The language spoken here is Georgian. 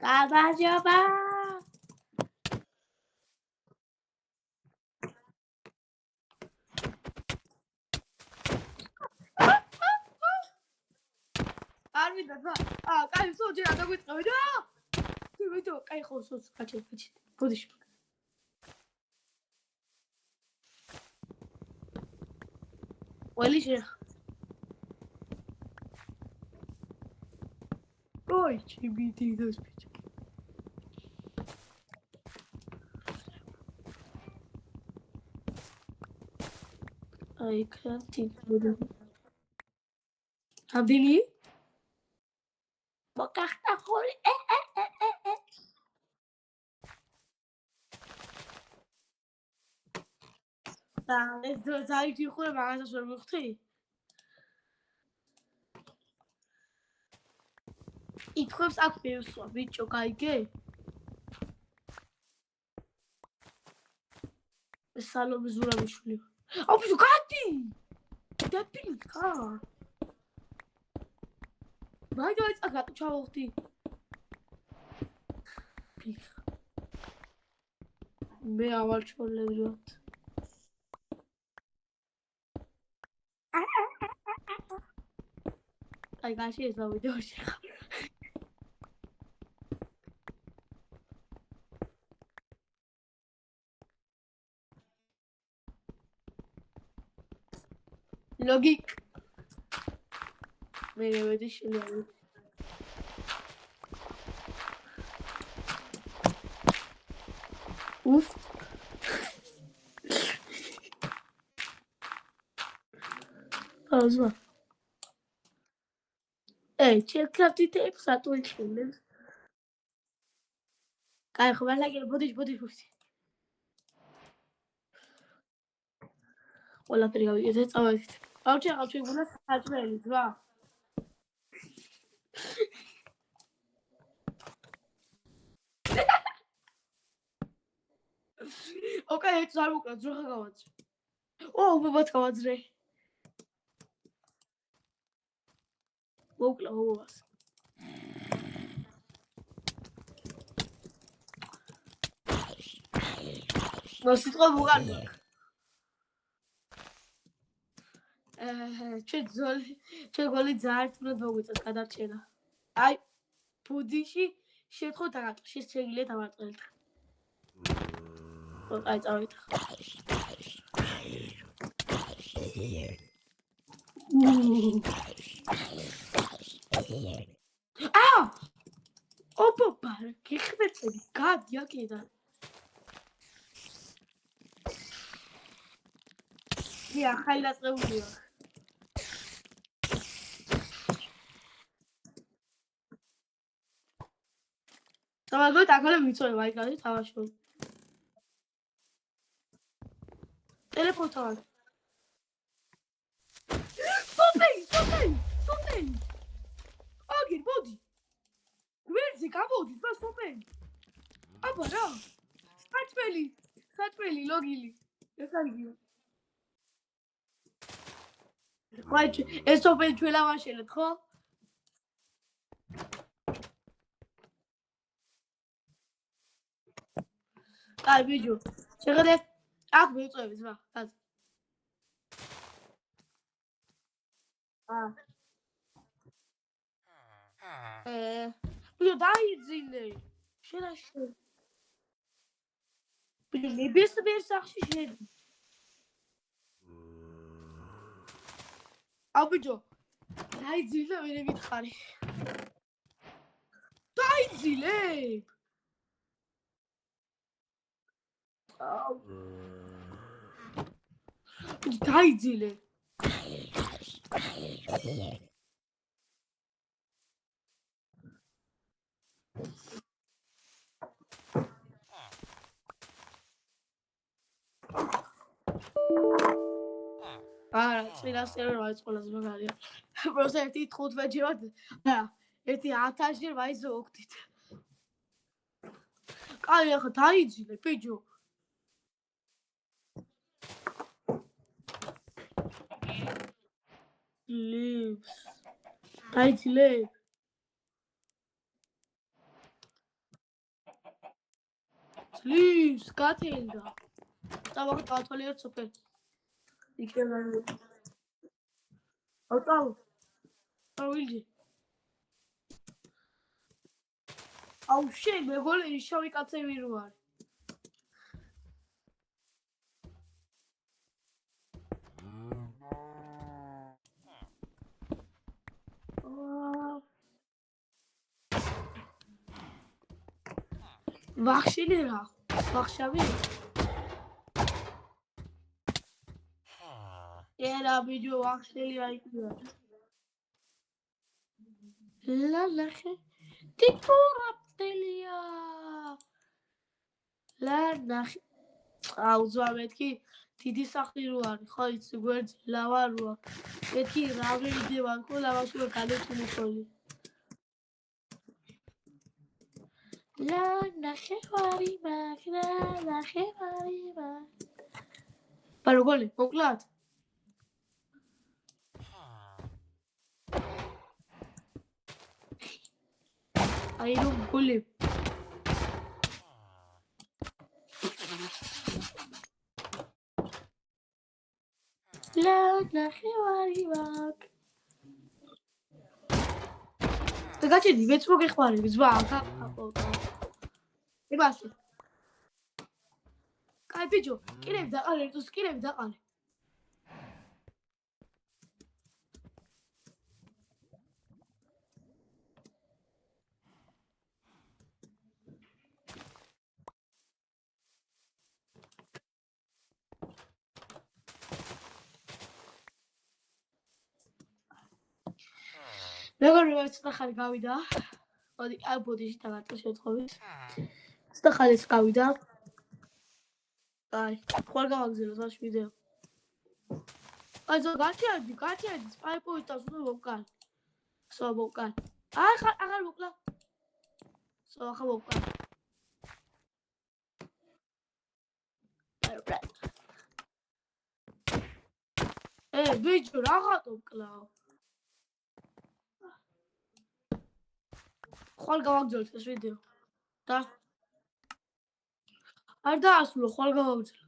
გამარჯობა. არ მინდა და კაი სოჯერა დაგვიწყევი და ვიდეო კაი ხო სოც გაჩეთ ბოდიში ყველი შეხ ой чебити доспич I can't think Abdili Bokachta kholi ეს ზაიჯი ხურე მაგასაც ვერ მივხვდი ითხოვს აქ მივსვა ბიჭო გაიგე სალომე ზურაბიშვილი აუ ბიჭო გადი დაფილი ხა მაგაც აქ ჩავხდი მე ავალჩოლებდოთ აი გაში ეს ვიდეოში ხარ ლოგიკ მე ვედი შილები უფ აუზვა ჩერკრაფტი ტეიპს ატუიშილებს კაი ხო მალაგერ ბოდიში ყველაფერი გავიგეთ წავედით ავჭერყავ შეგვიძლია საჭმელი ზღვა ოკეი ეს არ მოკლა ძროხა გავაძრე უბაბად გავაძრე მოკლა უბაბას მოსიტყვა მუღარდა ჩვენ გოლი ძაერთმნად მოგვიწევს გადარჩენა აი ბუდიში შევთხო დაგატყ შეგვიძლია დავარწმუნოთ აი წავით ოპა გიხმეთები გადი აქედან ია ხაი დაწყებულია თამაგოთ აქალე მიწოება აი გადი თამაშობ ტელეფონთან სოპელი აგერ მოდი გვერდზე გამოდი და სოპელი აბა რა საჭმელი ლოგილი ეს არიგია ვაი ეს სოპელი ჩვენ ავაშენეთ ხო კაი ბიჭო შეხედე აქ მივწევი ზმა კაც ბიჭო დაიძინე შენაში ბიჭო ნებისმიერ სახში შედი აუ ბიჭო დაიძილე ვინე მითხარი დაიძილე აუ დაიძილე არა წინასწარ რა ყველაზე მაგარია პროსტა 15 ჯერად არა 1000 ჯერ ვაიზოქდით კაი ახლა დაიძილე ბიჭო ლიფს დაიძილე ძლივს გათენდა. დავაღე დავთვალიერეთ სოფელი. იქნება. ავტალ. ავიჯი. აუ შენ მეგონი შავი კაცები რო არის. ვახშილი რა? ვახშავი? ერა ვიდეო ვახშილი აიქია. ლალახე ტიპურაპტელია. ლანახე. აუ ზვა მეთქი დიდი სახლი რო არის, ხო იცი გვერდზე ლავა როა. მეთქი რა ვიდეო ანკო ლავაში რო გადაჭიმი ხოლი. ლანახე ვარი მაგნა ლანახე ვარი მაგ. პაროგოლი მოკლათ. აი რომ გული ლანახე ვარი მაგ. და გაჩერდი მეც მოგეხმარები ზვა აკაპოტა. ებასე. კაი ბიჭო, კირები დაყარე, ერთოს კირები დაყარე. მეგონი მე ცოტა ხანი გავიდა. მოდი აი ბოდიში დაგარტყე შეთხობის. ცოტა ხანი გავიდა. აი, ხوار გავაგზავნე თავს ვიდეო. აი ზო გაჩერდი, სპაიპოვის თავს უნდა მოვკან. სო მოვკან. აღარ მოკლა. სო ახლა მოვკან. ბიჭო, რაღაცო მკლავ. ხვალ გავაგზავნე ეს ვიდეო. და არ დაასრულო, ხვალ გავაგზავნე.